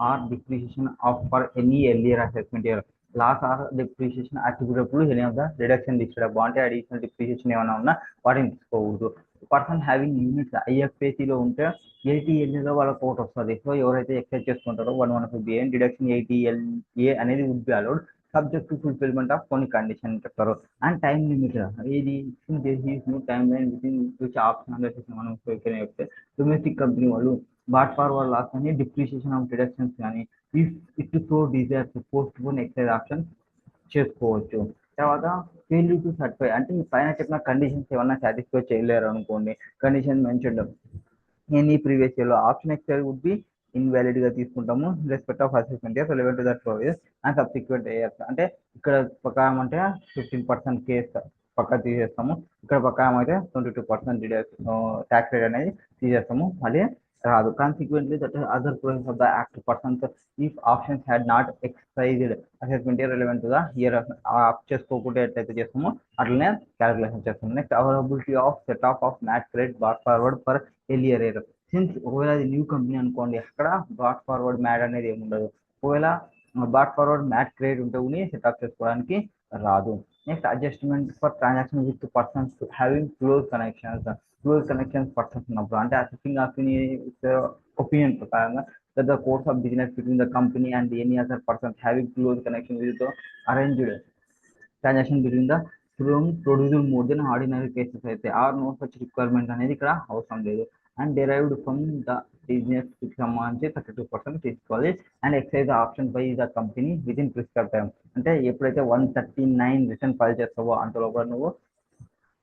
or depreciation of for any earlier assessment year. Loss or depreciation attributable any of the reduction listed above. అంటే additional depreciation ఏమైనా ఉన్నా వాటిని తీసుకోకూడదు. Person having units ఐఎఫ్ఏసీలో ఉంటే 80LAలో వాళ్ళకి ఒకటి వస్తుంది. So ఎవరైతే ఎక్సైజ్ చేసుకుంటారో 115BA డిడక్షన్ 80LA అనేది would be allowed subject to fulfilment of కొన్ని కండిషన్ చెప్తారు. అండ్ టైం లిమిట్ ఇది time line within which option under section 115 చెప్తే డొమెస్టిక్ కంపెనీ వాళ్ళు బాట్ ఫార్వర్డ్ లాస్ కానీ డిప్రిసియేషన్ ఆఫ్ డిడక్షన్స్ కానీ if it so desires post exercise option చేసుకోవచ్చు. తర్వాత failure to certify అంటే ఈ పైన చెప్పిన కండిషన్స్ ఏమన్నా సాటిస్ఫై చేయలేరు అనుకోండి, కండిషన్ మెన్షన్ ఎనీ ప్రీవియస్ ఇయర్లో option exercise would be invalid గా తీసుకుంటాము respect of assessment years relevant to that process and subsequent years. అంటే ఇక్కడ ప్రకారం అంటే 15% కేసు పక్క తీసేస్తాము, ఇక్కడ ప్రకారం అయితే 22% ట్యాక్స్ రేట్ అనేది తీసేస్తాము, మళ్ళీ రాదు. Consequently that other provisions of the act persons if options had not excised assessment year relevant to the year opt చేసుకోకుండా ఎట్లయితే చేస్తామో అట్లనే క్యాలిక్యులేషన్ చేస్తాము. Next availability of set off MAT credit brought forward for earlier year. Since ఒకవేళ అది new company అనుకోండి, అక్కడ bat forward mat అనేది ఏమి ఉండదు. ఒకవేళ బాట్ ఫార్వర్డ్ మ్యాట్ క్రెడిట్ ఉంటే కూడా సెటప్ చేసుకోవడానికి రాదు. Next adjustment for transaction with persons having close connections persons ఉన్నప్పుడు అంటే అసెసింగ్ ఒపీనియన్ ప్రకారంగా that the course of business between the company and any other person having close connection with the arranged transaction between the produced more than ordinary cases అయితే or no such requirement అనేది ఇక్కడ అవసరం లేదు. And derived from the business కి సంబంధించి 32% తీసుకోవాలి. And exercise option by the company within prescribe time. అంటే ఎప్పుడైతే 139 రిటర్న్ ఫైల్ చేస్తావో అంతలోగా నువ్వు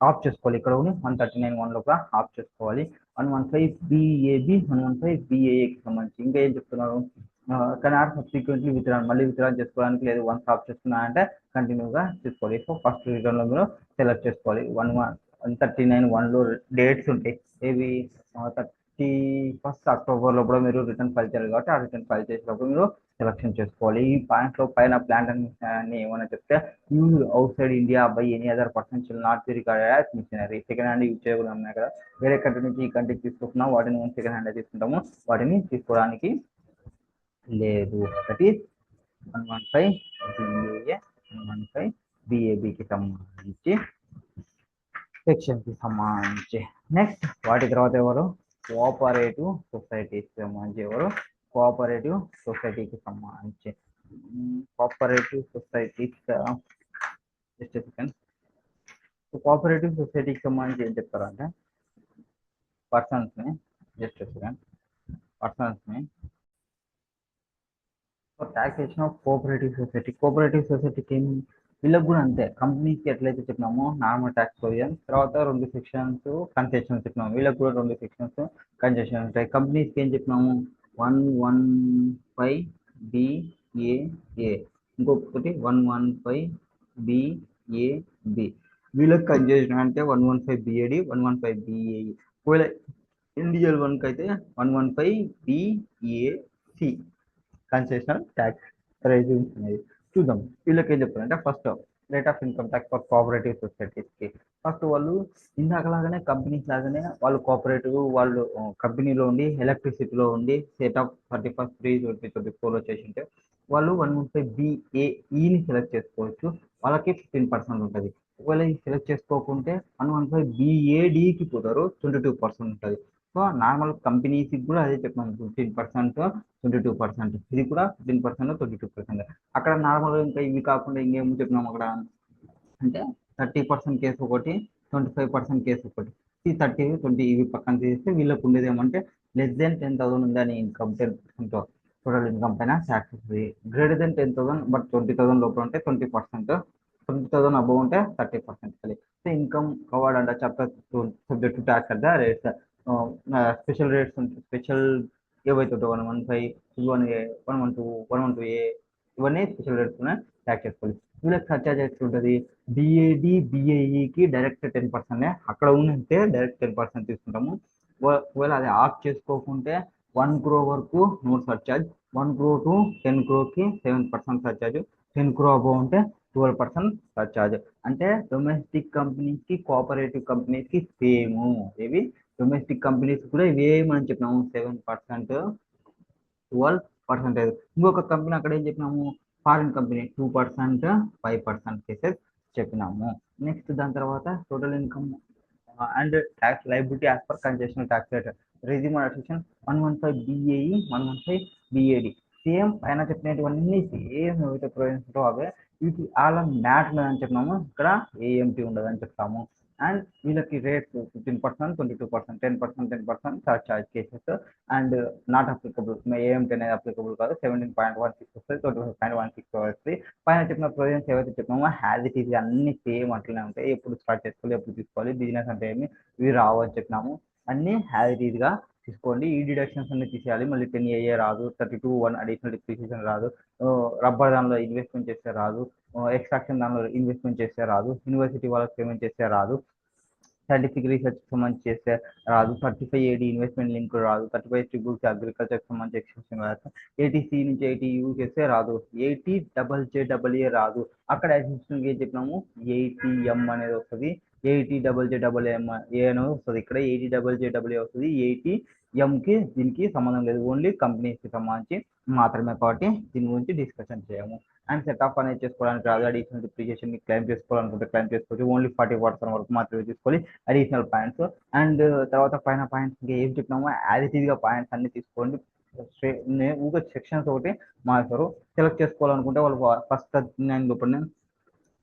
ఆఫ్ చేసుకోవాలి. ఇక్కడ 139(1) లోపల ఆఫ్ చేసుకోవాలి. 115BAB 115BAAకి సంబంధించి ఇంకా ఏం చెప్తున్నారు, కానీ ఆర్ సబ్సిక్వెంట్లీ విత్డ్రా మళ్ళీ విత్డ్రా చేసుకోవడానికి లేదు. వన్స్ ఆఫ్ చేసుకున్నా అంటే కంటిన్యూగా చేసుకోవాలి. సో ఫస్ట్ రిటర్న్ లో మీరు సెలెక్ట్ చేసుకోవాలి. 139(1)లో డేట్స్ ఉంటాయి, ఏవి 31st అక్టోబర్ లోపల మీరు రిటర్న్ ఫైల్ చేయాలి కాబట్టి ఆ రిటర్న్ ఫైల్ చేసినప్పుడు మీరు సెలెక్షన్ చేసుకోవాలి. ఈ పాయింట్ లో పైన ప్లాంట్ అని ఏమైనా చెప్తే use outside India by any other person shall not be regarded as machinery. Second hand use చేయకూడదు ఉన్నాయి కదా, వేరే కంట్రీ నుంచి ఈ కంట్రీకి తీసుకుంటున్నాం వాటిని మనం సెకండ్ హ్యాండ్ తీసుకుంటాము, వాటిని తీసుకోవడానికి లేదు. దట్ ఈస్ 115BAA 115BABకి సంబంధించి సెక్షన్ కి సంబంధించి. నెక్స్ట్ వాటి తర్వాత ఎవరు, కోఆపరేటివ్ సొసైటీకి సంబంధించి ఎవరు, కోఆపరేటివ్ సొసైటీకి సంబంధించి cooperative societies just second. Cooperative సొసైటీకి సంబంధించి ఏం చెప్తారంటే పర్సన్స్ని జస్ట్ సెకండ్ పర్సన్స్ని టాక్సేషన్ ఆఫ్ కోఆపరేటివ్ సొసైటీకి ఏం వీళ్ళకి కూడా అంతే, కంపెనీకి ఎట్లయితే చెప్పినామో నార్మల్ ట్యాక్స్ ప్రొవిజన్, తర్వాత 2 సెక్షన్స్ కన్సెషన్స్ చెప్పినాము, వీళ్ళకి కూడా 2 సెక్షన్స్ కన్సెషన్ ఉంటాయి. కంపెనీస్కి ఏం చెప్పినాము 115BAA, ఇంకొకటి 115BAB. వీళ్ళకి కన్సెషన్ అంటే 115BAD 115BAE. ఒకవేళ ఇండివిజువల్ వన్కి అయితే 115BAC కన్సెషనల్ ట్యాక్స్. రెజ్యూమ్స్ అనేది చూద్దాం. వీళ్ళకి ఏం చెప్తారంటే first rate of income tax for cooperative సొసైటీస్కి ఫస్ట్ వాళ్ళు ఇందాక లాగానే కంపెనీస్ లాగానే వాళ్ళు కోఆపరేటివ్ వాళ్ళు కంపెనీలో ఉండి ఎలక్ట్రిసిటీలో ఉండి సెట్ ఆఫ్ 31/3/2024 వచ్చేసి ఉంటే వాళ్ళు 115BAEని సెలెక్ట్ చేసుకోవచ్చు. వాళ్ళకి 15% ఉంటుంది. ఒకవేళ ఈ సెలెక్ట్ చేసుకోకుంటే 115BADకి పోతారు, 22% ఉంటుంది. సో నార్మల్ కంపెనీస్కి కూడా అదే చెప్పాను, 15%, 22%. ఇది కూడా 15%, 22%. అక్కడ నార్మల్గా ఇంకా ఇవి కాకుండా ఇంకేం చెప్పినాము అక్కడ అంటే 30% కేసు ఒకటి, 25% కేసు ఒకటి. ఈ 30, 20 ఇవి పక్కన తీస్తే వీళ్ళకు ఉండేది ఏమంటే లెస్ దెన్ 10,000 ఉందని ఇన్కమ్ 10% టోటల్ ఇన్కమ్ పైన ట్యాక్స్ వస్తుంది. గ్రేటర్ దెన్ 10,000 బట్ 20,000 లోపల ఉంటే 20%, 20,000 అబౌవ్ ఉంటే 30%. So income covered under chapter subject to tax at the rates. Special rates ఉంటాయి, స్పెషల్ ఏవైతే ఉంటాయో 115, 1A, 112, 112A ఇవన్నీ స్పెషల్ రేట్స్ ట్యాక్స్ చేసుకోవాలి. వీళ్ళకి సర్చార్జ్ ఎట్లుంటుంది, BAD BAEకి డైరెక్ట్ 10%, అక్కడ ఉంటే డైరెక్ట్ 10% తీసుకుంటాము. ఒకవేళ అది ఆఫ్ చేసుకోకుంటే 1 crore వరకు no surcharge, 1 crore to 10 crore 7% surcharge, 10 crore above ఉంటే 12% సర్చార్జ్. అంటే డొమెస్టిక్ కంపెనీస్కి కోఆపరేటివ్ కంపెనీస్కి సేమ్. ఇవి డొమెస్టిక్ కంపెనీస్ కూడా ఇవేమని చెప్పినాము 7%, 12%. ఇంకొక కంపెనీ అక్కడ ఏం చెప్పినాము ఫారిన్ కంపెనీ 2%, 5% కేసెస్ చెప్పినాము. నెక్స్ట్ దాని తర్వాత total income and tax liability as per concessional tax rate resume section 115BAE, 115BAD same పైన చెప్పినటువన్నీ సేమ్ ఏవైతే ప్రొవిజన్స్ ఉంటాయో అవే. వీటి ఆల్ మ్యాటర్ అని చెప్పినాము, ఇక్కడ AMT ఉండదని చెప్తాము. అండ్ వీళ్ళకి rates 15%, 22%, 10%, 10% surcharge cases and not applicable. AMT అనేది అప్లికబుల్ కాదు. 17.16 వస్తుంది, 25.16 వస్తుంది. పైన చెప్పిన ప్రొవిజన్స్ ఏవైతే చెప్పినామో హ్యాజ్ ఇట్ ఈజ్ అన్ని సేమ్ అట్లనే ఉంటాయి. ఎప్పుడు స్టార్ట్ చేసుకోవాలి, ఎప్పుడు తీసుకోవాలి, బిజినెస్ అంటే ఏమి, ఇవి రావు అని చెప్పినాము. అన్ని హ్యాజ్ ఇట్ ఈజ్గా తీసుకోండి. ఈ డిడక్షన్స్ అన్ని తీసేయాలి. మళ్ళీ 10AA రాదు, 32(1) అడిషనల్ డిప్రిసియేషన్ రాదు, రబ్బర్ దానిలో ఇన్వెస్ట్మెంట్ చేస్తే రాదు, ఎక్స్ట్రాక్షన్ దానిలో ఇన్వెస్ట్మెంట్ చేస్తే రాదు, యూనివర్సిటీ వాళ్ళకి పేమెంట్ చేస్తే రాదు, సైంటిఫిక్ రీసెర్చ్ సంబంధించి చేస్తే రాదు, 35AD ఇన్వెస్ట్మెంట్ లింక్ రాదు, 35 అగ్రికల్చర్ సంబంధించి ఎక్స్టెన్షన్ రాదు, 80C నుంచి 80U చేస్తే రాదు, 80JJAA రాదు. అక్కడ అడిషనల్గా ఏం చెప్పినాము 80M అనేది వస్తుంది, 80JJAA అనేది వస్తుంది. ఇక్కడ 80JJAA వస్తుంది, 80Mకి దీనికి సంబంధం లేదు, ఓన్లీ కంపెనీస్కి సంబంధించి మాత్రమే. కాబట్టి దీని గురించి డిస్కషన్ చేయము. అండ్ సెట్ ఆఫ్ అనేది చేసుకోవడానికి రాదు. అడిషనల్ డిప్రిసియేషన్ క్లెయిమ్ చేసుకోవాలనుకుంటే క్లెయిమ్ చేసుకోవచ్చు, ఓన్లీ 40% వరకు మాత్రమే తీసుకోవాలి అడిషనల్ పాయింట్స్. అండ్ తర్వాత పైన పాయింట్స్ ఇంకా ఏం చెప్పినామో యాజ్ ఇట్ ఈజ్గా పాయింట్స్ అన్ని తీసుకోండి. ఊగా సెక్షన్స్ ఒకటి మార్చారు. సెలెక్ట్ చేసుకోవాలనుకుంటే వాళ్ళు ఫస్ట్ 39 లోపలనే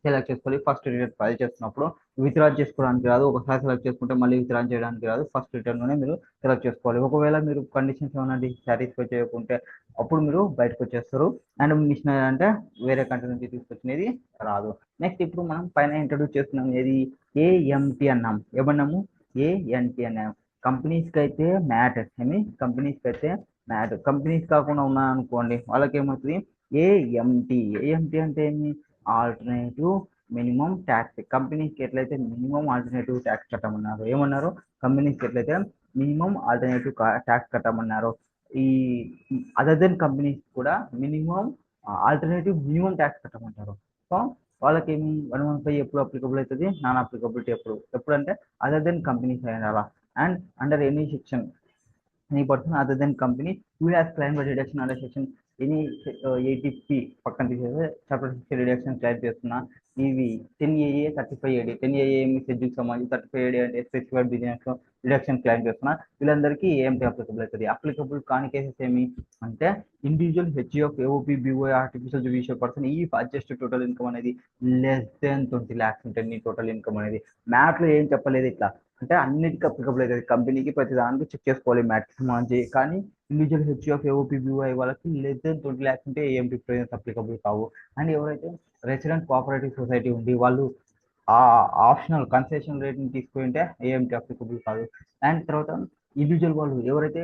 సెలెక్ట్ చేసుకోవాలి. ఫస్ట్ రిటర్న్ ఫైల్ చేస్తున్నప్పుడు విత్డ్రా చేసుకోవడానికి రాదు, ఒకసారి సెలెక్ట్ చేసుకుంటే మళ్ళీ విత్డ్రా చేయడానికి రాదు. ఫస్ట్ రిటర్న్లోనే మీరు సెలెక్ట్ చేసుకోవాలి. ఒకవేళ మీరు కండిషన్స్ ఏమైనా సాటిస్ఫై చేయకుంటే అప్పుడు మీరు బయటకు వచ్చేస్తారు. అండ్ మిషన్ అంటే వేరే కంట్రీ నుంచి తీసుకొచ్చినది రాదు. నెక్స్ట్ ఇప్పుడు మనం పైన ఇంట్రడ్యూస్ చేస్తున్నాం, ఏది AMT అన్నాం. ఏమన్నాము ANT అన్నాము. కంపెనీస్కి అయితే మ్యాట్, కంపెనీస్కి అయితే మ్యాట్. కంపెనీస్ కాకుండా ఉన్నాయనుకోండి వాళ్ళకి ఏమవుతుంది AMT అంటే ఏమి ఆల్టర్నేటివ్ మినిమం ట్యాక్స్. కంపెనీస్కి ఎట్లయితే మినిమం ఆల్టర్నేటివ్ ట్యాక్స్ కట్టమన్నారు, ఏమన్నారు కంపెనీస్కి ఎట్లయితే మినిమం ఆల్టర్నేటివ్ ట్యాక్స్ కట్టమన్నారు, ఈ అదర్ దెన్ కంపెనీస్ కూడా మినిమం ఆల్టర్నేటివ్ మినిమం ట్యాక్స్ కట్టమంటారు. సో వాళ్ళకి 115 ఎప్పుడు అప్లికబుల్ అవుతుంది, నాన్ అప్లికబిలిటీ ఎప్పుడంటే అదర్ దెన్ కంపెనీస్ అయినా. And under any section any person other than company who has claimed a reduction under section any 80P పక్కన తీసేసి chapter 60 reduction claim చేస్తున్నా. ఇవి 10AA 35AD 10AA షెడ్యూల్ సంబంధించి 35AD అంటే specified business reduction claim చేస్తున్నా. వీళ్ళందరికీ AMT applicable అవుతుంది. Applicable కాని కేసెస్ ఏమి అంటే individual HUF AOP BOI artificial judicial person ఈ అడ్జస్ట్ టోటల్ ఇన్కమ్ అనేది లెస్ దెన్ 20 lakhs ఉంటుంది. నీ టోటల్ ఇన్కమ్ అనేది మ్యాథ్లో ఏం చెప్పలేదు ఇట్లా, అంటే అన్నిటికీ అప్లికబుల్ అవుతుంది. కంపెనీకి ప్రతి దానికి చెక్ చేసుకోవాలి మ్యాథ్స్ సంబంధించి. కానీ ఇండివిజువల్ HUF AOP BOI వాళ్ళకి లెస్ దెన్ 20 lakhs ఉంటే AMT ప్రొవిజన్స్ అప్లికబుల్ కావు. అండ్ ఎవరైతే రెసిడెంట్ కోఆపరేటివ్ సొసైటీ ఉండి వాళ్ళు ఆ ఆప్షనల్ కన్సెషన్ రేట్ని తీసుకుంటే AMT అప్లికబుల్ కాదు. అండ్ తర్వాత ఇండివిజువల్ వాళ్ళు ఎవరైతే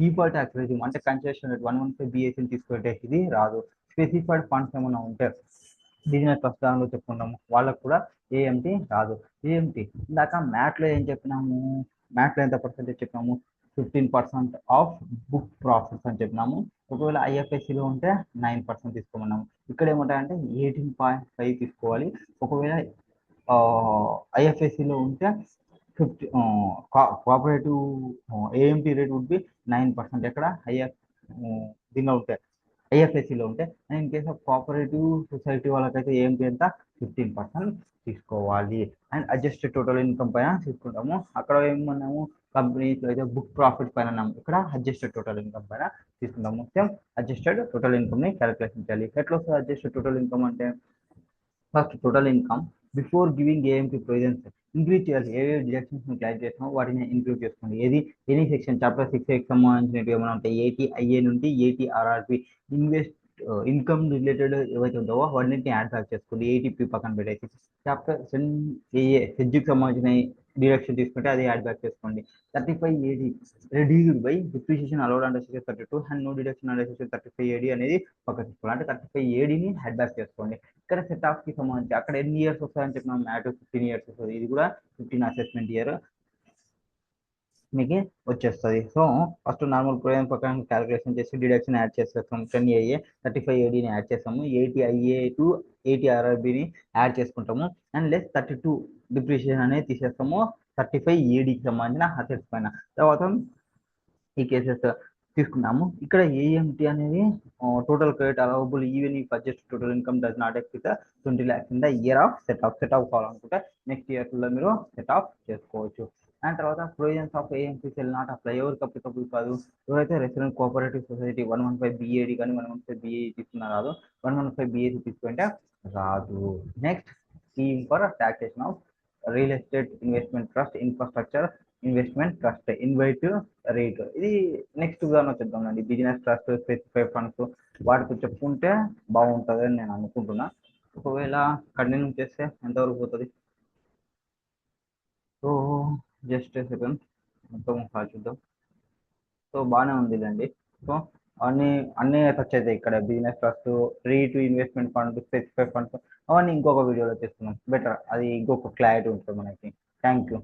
డిఫాల్ట్ ట్యాక్స్ రెజ్యూమ్ అంటే కన్సెషన్ రేట్ 115BACని తీసుకుంటే ఇది రాదు. స్పెసిఫైడ్ ఫండ్స్ ఏమైనా ఉంటే బిజినెస్ ప్రస్థానంలో చెప్పుకుంటాము వాళ్ళకు కూడా AMT రాదు. AMT ఇందాక మ్యాట్లో ఏం చెప్పినాము, మ్యాట్లో ఎంత పర్సెంటేజ్ చెప్పినాము 15% ఆఫ్ బుక్ ప్రాఫిట్స్ అని చెప్పినాము. ఒకవేళ ఐఎఫ్ఎస్సిలో ఉంటే 9% తీసుకోమన్నాము. ఇక్కడ ఏమంటారంటే 18.5 తీసుకోవాలి. ఒకవేళ ఐఎఫ్ఎస్సిలో ఉంటే 50 cooperative AMT rate would be 9%. ఎక్కడ దీనిలో ఉంటే ఐఎఫ్ఎస్సిలో ఉంటే, and in case of cooperative society వాళ్ళకైతే ఏఎంటీ ఎంత 15% తీసుకోవాలి. అండ్ అడ్జస్టెడ్ టోటల్ ఇన్కమ్ పైన తీసుకుంటాము. అక్కడ ఏమన్నాము, కంపెనీస్లో అయితే బుక్ ప్రాఫిట్ పైన అన్నాము, ఇక్కడ అడ్జస్టెడ్ టోటల్ ఇన్కమ్ పైన తీసుకుంటాము. సేమ్ అడ్జస్టెడ్ టోటల్ ఇన్కమ్ని క్యాలిక్యులేషన్ చేయాలి. ఎట్లా వస్తుంది అడ్జస్టెడ్ టోటల్ ఇన్కమ్ అంటే, first total income before giving amp provisions increase చేయాలి. ఏ డిడక్షన్స్ క్లారిఫై చేస్తామో వాటిని ఇంక్లూడ్ చేసుకోండి. ఏది ఎనీ సెక్షన్ చాప్టర్ 6 సంబంధించినవి ఏమైనా ఉంటాయి, ఏటీఐఏ నుండి ఏటీఆర్ఆర్పి ఇన్కమ్ రిలేటెడ్ ఏవైతే ఉంటావో వాటిని యాడ్ బ్యాక్ చేసుకోండి. ఏటీపీ పక్కన పెట్టేసి చాప్టర్ ఏఏ హెడ్జ్కి సంబంధించిన డిడక్షన్ తీసుకుంటే అది యాడ్ బ్యాక్ చేసుకోండి. 35 AD reduced by depreciation allowed under section 32 and no deduction under section 35 AD అనేది పక్క తీసుకోవాలి. అంటే 35 ఏడిని యాడ్ బ్యాక్ చేసుకోండి. ఇక్కడ సెట్ ఆఫ్ కి సంబంధించి అక్కడ ఎన్ని ఇయర్స్ వస్తాయని చెప్పినాం, మ్యాట్ 15 ఇయర్స్ వస్తుంది. ఇది కూడా 15 అసెస్మెంట్ ఇయర్ మీకు వచ్చేస్తుంది. సో ఫస్ట్ నార్మల్ ప్రొవిజన్ ప్రకారం క్యాలిక్యులేషన్ చేసి డిడక్షన్ యాడ్ చేసేస్తాం. 10 ఏఏ 35 ఏడీని యాడ్ చేస్తాము. 80 ఐఏ టు 80 ఆర్ఆర్బిని యాడ్ చేసుకుంటాము. అండ్ లెస్ 32 డిప్రిషియేషన్ అనేది తీసేస్తాము 35 ఏడీకి సంబంధించిన అసెట్స్ పైన. తర్వాత ఈ కేసెస్ తీసుకున్నాము. ఇక్కడ ఏఎంటీ అనేది టోటల్ క్రెడిట్ అలవబుల్ ఈవెన్ ఈ budget total income does not exceed 20 lakhs in the year of set of కావాలనుకుంటే నెక్స్ట్ ఇయర్లో మీరు సెట్ ఆఫ్ చేసుకోవచ్చు. అండ్ తర్వాత provisions of AMC cell not apply, ఎవరికి అప్లికబుల్ కాదు, ఎవరైతే రెసిడెంట్ కోఆపరేటివ్ సొసైటీ 115 బిఏడి కానీ 115 బిఏ తీసుకున్నా రాదు, 115 బిఏసి తీసుకుంటే రాదు. Next scheme for taxation of real estate investment trust infrastructure investment trust invite rate. ఇది నెక్స్ట్ ఉదాహరణ చెప్తామండి. బిజినెస్ ట్రస్ట్ స్పెసిఫైడ్ ఫండ్స్ వాటితో చెప్పుకుంటే బాగుంటుంది అని నేను అనుకుంటున్నా. ఒకవేళ కంటిన్యూ చేస్తే ఎంతవరకు పోతుంది. సో జస్ట్ సెకండ్ మొత్తం చూద్దాం. సో బాగానే ఉందిలేండి. సో అన్నీ టచ్ అవుతాయి ఇక్కడ. Business trust, to investment fund, specified funds అవన్నీ ఇంకొక వీడియోలో చేస్తున్నాం బెటర్. అది ఇంకొక క్లారిటీ ఉంటుంది మనకి. Thank you.